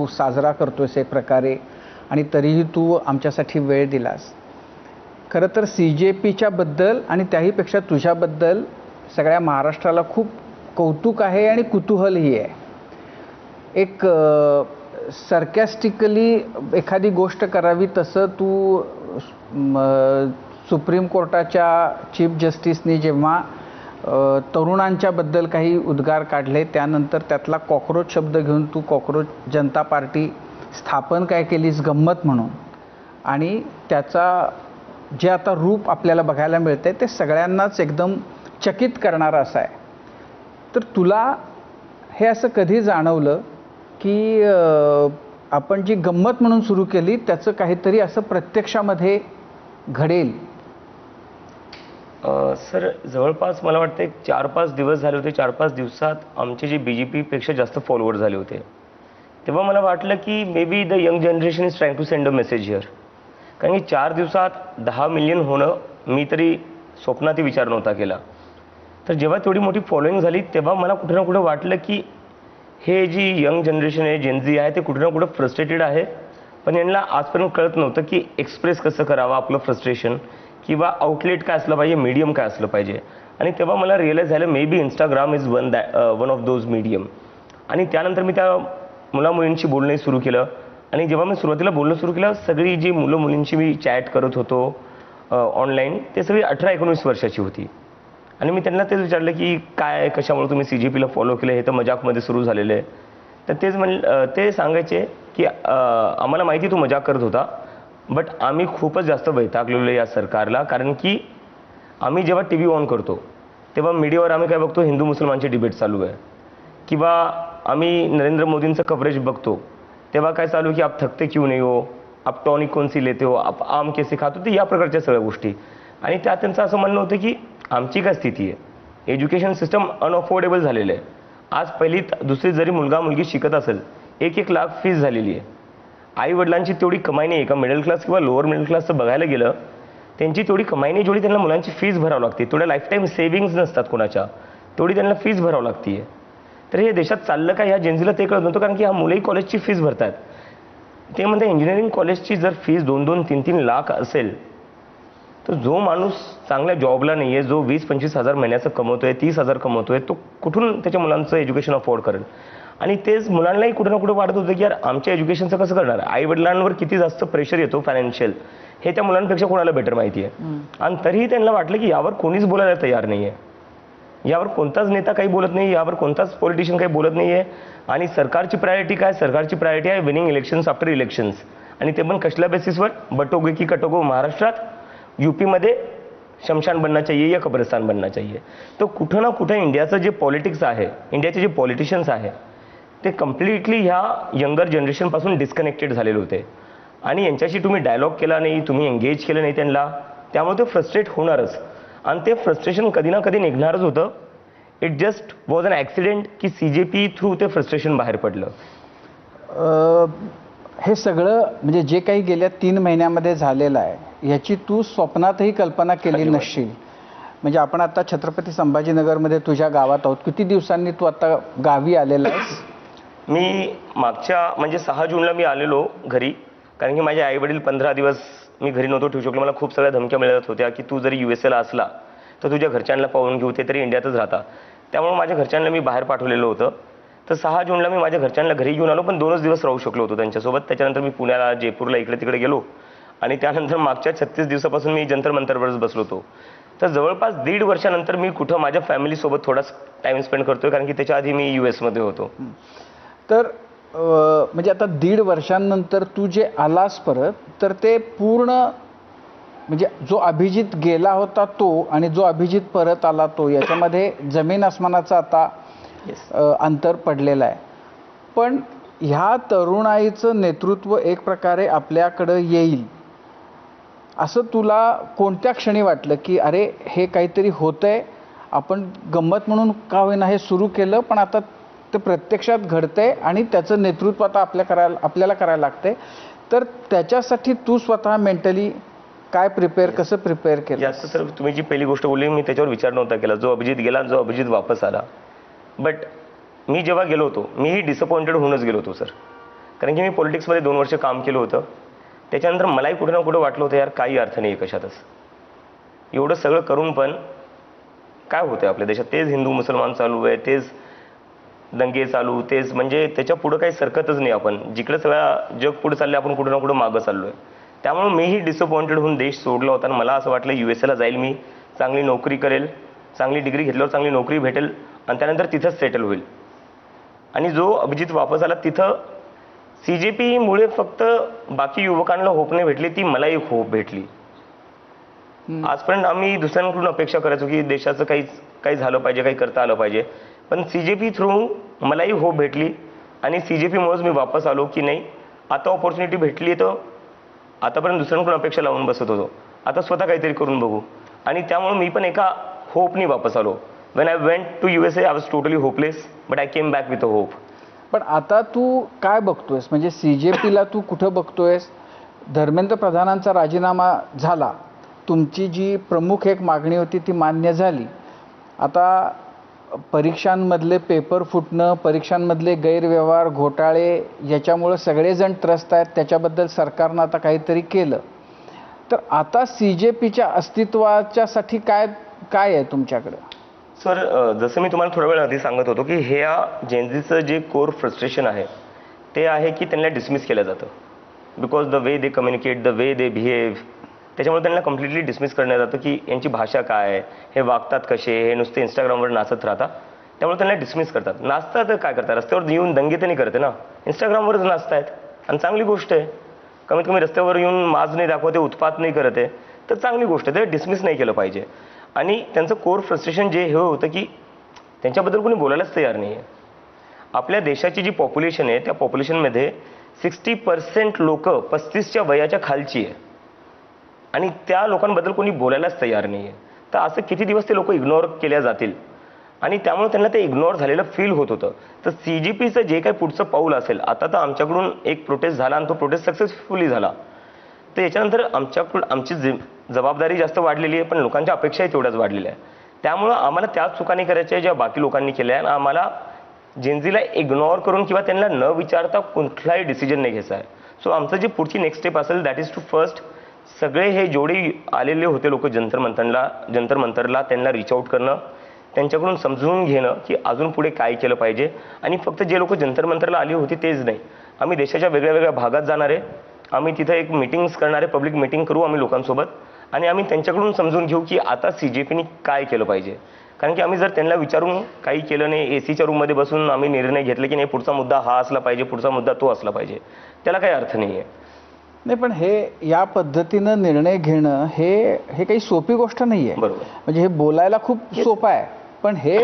साजरा करतोयस एक प्रकारे आणि तरीही तू आमच्यासाठी वेळ दिलास. खरं तर CJPच्या बद्दल आणि त्याहीपेक्षा तुझ्याबद्दल सगळ्या महाराष्ट्राला खूप कौतुक आहे आणि कुतूहलही आहे. एक सरकॅस्टिकली एखादी गोष्ट करावी तसं तू सुप्रीम कोर्टाच्या चीफ जस्टिसनी जेव्हा तरुणांच्याबद्दल काही उद्गार काढले त्यानंतर त्यातला कॉक्रोच शब्द घेऊन तू कॉक्रोच जनता पार्टी स्थापन काय केलीस गंमत म्हणून, आणि त्याचा जे आता रूप आपल्याला बघायला मिळते ते सगळ्यांनाच एकदम चकित करणारं असं आहे. तर तुला हे असं कधी जाणवलं की आपण जी गंमत म्हणून सुरू केली त्याचं काहीतरी असं प्रत्यक्षामध्ये घडेल? सर जवळपास मला वाटतं एक 4-5 दिवस झाले होते. 4-5 दिवसात आमचे जे BJPपेक्षा जास्त फॉलोअर झाले होते. तेव्हा मला वाटलं की maybe the young generation is trying to send a message here. कारण की 4 दिवसात 10 मिलियन होणं मी तरी स्वप्नातही विचार नव्हता केला. तर जेव्हा तेवढी मोठी फॉलोईंग झाली तेव्हा मला कुठे ना कुठे वाटलं की हे जी यंग जनरेशन आहे, जेनझी आहे, ते कुठे ना कुठे फ्रस्ट्रेटेड आहे. पण यांना आजपर्यंत कळत नव्हतं की एक्सप्रेस कसं करावं आपलं फ्रस्ट्रेशन, किंवा आउटलेट काय असलं पाहिजे, मीडियम काय असलं पाहिजे. आणि तेव्हा मला रिअलाईज झालं may be Instagram is one of those medium. आणि त्यानंतर मी त्या मुलामुलींशी बोलणंही सुरू केलं. आणि जेव्हा मी सुरुवातीला बोलणं सुरू केलं सगळी जी मुलं मुलींशी मी चॅट करत होतो ऑनलाईन ते सगळी 18-19 वर्षाची होती. आणि मी त्यांना तेच विचारलं की काय कशामुळे तुम्ही CJPला फॉलो केलं, हे तर मजाकमध्ये सुरू झालेलं आहे. तर ते सांगायचे की आम्हाला माहिती तू मजाक करत होता, बट आम्ही खूपच जास्त वैतागलेलो या सरकारला. कारण की आम्ही जेव्हा TV ऑन करतो तेव्हा मीडियावर आम्ही काय बघतो, हिंदू मुसलमानची डिबेट चालू आहे. किंवा आम्ही नरेंद्र मोदींचं कव्हरेज बघतो तेव्हा काय चालू की आप थकते क्यों नहीं हो, आप टॉनिक कौन सी लेते हो, आप आम कैसे खातो, ते या प्रकारच्या सगळ्या गोष्टी. आणि त्यात त्यांचं असं म्हणणं होतं की आमची काय स्थिती आहे, एज्युकेशन सिस्टम अनअफोर्डेबल झालेलं आहे. आज पहिली दुसरी जरी मुलगा मुलगी शिकत असेल 1-1 लाख फीस झालेली आहे. आई वडिलांची तेवढी कमाई नाही. एका मिडल क्लास किंवा लोअर मिडल क्लासचं बघायला गेलं त्यांची तेवढी कमाई नाही जेवढी त्यांना मुलांची फीस भरावं लागते. तेवढ्या लाईफटाईम सेव्हिंग्ज नसतात कोणाच्या, तेवढी त्यांना फीस भरावं लागते. तर हे देशात चाललं काय ह्या जेनझीला ते कळत नव्हतं. कारण की ह्या मुलंही कॉलेजची फीस भरतात. ते म्हणतात इंजिनिअरिंग कॉलेजची जर फीस 2-2, 3-3 लाख असेल तर जो माणूस चांगल्या जॉबला नाही आहे, जो 20-25 हजार महिन्याचं कमवतोय, 30 हजार कमवतोय, तो कुठून त्याच्या मुलांचं एज्युकेशन अफोर्ड करेल. आणि तेच मुलांनाही कुठे ना कुठे वाटत होतं की यार आमच्या एज्युकेशनचं कसं करणार. आई वडिलांवर किती जास्त प्रेशर येतो फायनान्शियल हे त्या मुलांपेक्षा कोणाला बेटर माहिती आहे. आणि तरीही त्यांना वाटलं की यावर कोणीच बोलायला तयार नाही आहे, यावर कोणताच नेता काही बोलत नाही, यावर कोणताच पॉलिटिशियन काही बोलत नाही आहे. आणि सरकारची प्रायोरिटी काय, सरकारची प्रायोरिटी आहे विनिंग इलेक्शन्स आफ्टर इलेक्शन्स. आणि ते पण कसल्या बेसिसवर, बटोगे की कटोगो. महाराष्ट्रात UPमध्ये शमशान बनना चाहिए या कब्रिस्तान बनना चाहिए. तर कुठं ना कुठं इंडियाचं जे पॉलिटिक्स आहे, इंडियाचे जे पॉलिटिशियन्स आहे ते कम्प्लिटली ह्या यंगर जनरेशनपासून डिस्कनेक्टेड झालेले होते. आणि यांच्याशी तुम्ही डायलॉग केला नाही, तुम्ही एंगेज केलं नाही त्यांना, त्यामुळे ते फ्रस्ट्रेट होणारच. आणि ते फ्रस्ट्रेशन कधी ना कधी निघणारच होतं. It just was an accident की CJP थ्रू ते फ्रस्ट्रेशन बाहेर पडलं. हे सगळं म्हणजे जे काही गेल्या 3 महिन्यामध्ये झालेलं आहे याची तू स्वप्नातही कल्पना केली नसशील. म्हणजे आपण आता छत्रपती संभाजीनगरमध्ये तुझ्या गावात आहोत. किती दिवसांनी तू आता गावी आलेला आहेस? मी मागच्या म्हणजे 6 जूनला मी आलेलो घरी. कारण की माझे आईवडील 15 दिवस मी घरी नव्हतो ठेवू शकलो. मला खूप सगळ्या धमक्या मिळत होत्या की तू जरी USAला असला तर तुझ्या घरच्यांना पाहून घेऊ, ते तरी इंडियातच राहता. त्यामुळे माझ्या घरच्यांना मी बाहेर पाठवलेलं होतं. तर 6 जूनला मी माझ्या घरच्यांना घरी घेऊन आलो, पण 2च दिवस राहू शकलो होतो त्यांच्यासोबत. त्याच्यानंतर मी पुण्याला, जयपूरला, इकडे तिकडे गेलो. आणि त्यानंतर मागच्या 36 दिवसापासून मी जंतर मंतरवरच बसलो होतो. तर जवळपास 1.5 वर्षानंतर मी कुठं माझ्या फॅमिलीसोबत थोडाच टाईम स्पेंड करतोय. कारण की त्याच्या आधी मी US मध्ये होतो. तर म्हणजे आता 1.5 वर्षांनंतर तू जे आलास परत, तर ते पूर्ण म्हणजे जो अभिजित गेला होता तो आणि जो अभिजित परत आला तो याच्यामध्ये जमीन आसमानाचा आता अंतर पडलेलं आहे. पण ह्या तरुणाईचं नेतृत्व एक प्रकारे आपल्याकडं येईल असं तुला कोणत्या क्षणी वाटलं की अरे हे काहीतरी होतंय, आपण गंमत म्हणून का होईना हे सुरू केलं पण आता ते प्रत्यक्षात घडतंय आणि त्याचं नेतृत्व आता आपल्याला करायला लागतंय. तर त्याच्यासाठी तू स्वतः मेंटली काय कसं प्रिपेअर केलं? जास्त सर तुम्ही जी पहिली गोष्ट बोलली मी त्याच्यावर विचार नव्हता केला. जो अभिजित गेला, जो अभिजित वापस आला. बट मी जेव्हा गेलो होतो मीही डिसअपॉइंटेड होऊनच गेलो होतो सर. कारण की मी पॉलिटिक्समध्ये 2 वर्ष काम केलं होतं. त्याच्यानंतर मलाही कुठे ना कुठे वाटलं होतं यार काही अर्थ नाही आहे कशातच. एवढं सगळं करून पण काय होतं आपल्या देशात? तेच हिंदू मुसलमान चालू आहे, तेच दंगे चालू, तेच म्हणजे त्याच्या पुढं काही सरकतच नाही. आपण जिकडे सगळं जग पुढे चाललं आपण कुठं ना कुठं मागं चाललो आहे. त्यामुळे मीही डिसअपॉइंटेड होऊन देश सोडला होता आणि मला असं वाटलं USA ला जाईल मी, चांगली नोकरी करेल, चांगली डिग्री घेतल्यावर चांगली नोकरी भेटेल आणि त्यानंतर तिथंच सेटल होईल. आणि जो अभिजित वापस आला तिथं CJP मुळे फक्त बाकी युवकांना होप नाही भेटली, ती मलाही होप भेटली. आजपर्यंत आम्ही दुसऱ्यांकडून अपेक्षा करायचो की देशाचं काही झालं पाहिजे, काही करता आलं पाहिजे, पण CJP थ्रू मलाही होप भेटली आणि CJP मुळेच मी वापस आलो की नाही आता ऑपॉर्च्युनिटी भेटली तर आतापर्यंत दुसऱ्यांकडून अपेक्षा लावून बसत होतो, आता स्वतः काहीतरी करून बघू. आणि त्यामुळे मी पण एका होपनी वापस आलो. When I went to USA I was totally hopeless, but I came back with a hope. पण आता तू काय बघतोयस, म्हणजे CJPला तू कुठं बघतोयस? धर्मेंद्र प्रधानांचा राजीनामा झाला, तुमची जी प्रमुख एक मागणी होती ती मान्य झाली. आता परीक्षांमधले पेपर फुटणं, परीक्षांमधले गैरव्यवहार, घोटाळे याच्यामुळं सगळेजण त्रस्त आहेत, त्याच्याबद्दल सरकारनं आता काहीतरी केलं. तर आता CJPच्या अस्तित्वाच्यासाठी काय आहे तुमच्याकडं? सर, जसं मी तुम्हाला थोड्या वेळ आधी सांगत होतो की हे या जेनझीचं जे कोर फ्रस्ट्रेशन आहे ते आहे की त्यांना डिसमिस केलं जातं. Because the way they communicate, the way they behave, त्याच्यामुळे त्यांना कम्प्लिटली डिसमिस करण्यात जातं की यांची भाषा काय आहे, हे वागतात कसे, हे नुसते इंस्टाग्रामवर नाचत राहतात. त्यामुळे त्यांना डिसमिस करतात. नाचतात तर काय करतात, रस्त्यावर येऊन दंगे तर नाही करते ना, इंस्टाग्रामवरच नाचतायत आणि चांगली गोष्ट आहे. कमीत कमी रस्त्यावर येऊन माज नाही दाखवते, उत्पात नाही करत आहे, तर चांगली गोष्ट आहे. ते डिसमिस नाही केलं पाहिजे. आणि त्यांचं कोर फ्रस्ट्रेशन जे हे होतं की त्यांच्याबद्दल कोणी बोलायलाच तयार नाही आहे. आपल्या देशाची जी पॉप्युलेशन आहे त्या पॉप्युलेशनमध्ये 60% लोक 35च्या वयाच्या खालची आहे आणि त्या लोकांबद्दल कोणी बोलायलाच तयार नाही आहे. तर असं किती दिवस ते लोक इग्नोर केल्या जातील आणि त्यामुळे त्यांना ते इग्नोर झालेलं फील होत होतं. तर CJPचं जे काही पुढचं पाऊल असेल, आता तर आमच्याकडून एक प्रोटेस्ट झाला आणि तो प्रोटेस्ट सक्सेसफुली झाला, तर याच्यानंतर आमची जबाबदारी जास्त वाढलेली आहे, पण लोकांच्या अपेक्षाही तेवढ्याच वाढलेल्या आहे. त्यामुळं आम्हाला त्याच चुका नाही करायच्या ज्या बाकी लोकांनी केल्या आणि आम्हाला जेनझीला इग्नोर करून किंवा त्यांना न विचारता कुठलाही डिसिजन नाही घ्यायचा आहे. सो आमचं जी पुढची नेक्स्ट स्टेप असेल दॅट इज टू फर्स्ट सगळे हे जेवढे आलेले होते लोक जंतर मंतरला त्यांना रिच आउट करणं, त्यांच्याकडून समजून घेणं की अजून पुढे काय केलं पाहिजे. आणि फक्त जे लोक जंतर मंतरला आली होती तेच नाही, आम्ही देशाच्या वेगळ्या वेगळ्या भागात जाणार आहे, आम्ही तिथं एक मीटिंग्स करणारे, पब्लिक मीटिंग करू आम्ही लोकांसोबत आणि आम्ही त्यांच्याकडून समजून घेऊ की आता CJPने काय केलं पाहिजे. कारण की आम्ही जर त्यांना विचारून काही केलं नाही, AC रूममध्ये बसून आम्ही निर्णय घेतले की नाही पुढचा मुद्दा हा असला पाहिजे, पुढचा मुद्दा तो असला पाहिजे, त्याला काही अर्थ नाही आहे. नाही, पण हे या पद्धतीनं निर्णय घेणं हे काही सोपी गोष्ट नाही आहे. बरोबर. म्हणजे हे बोलायला खूप सोपं आहे, पण हे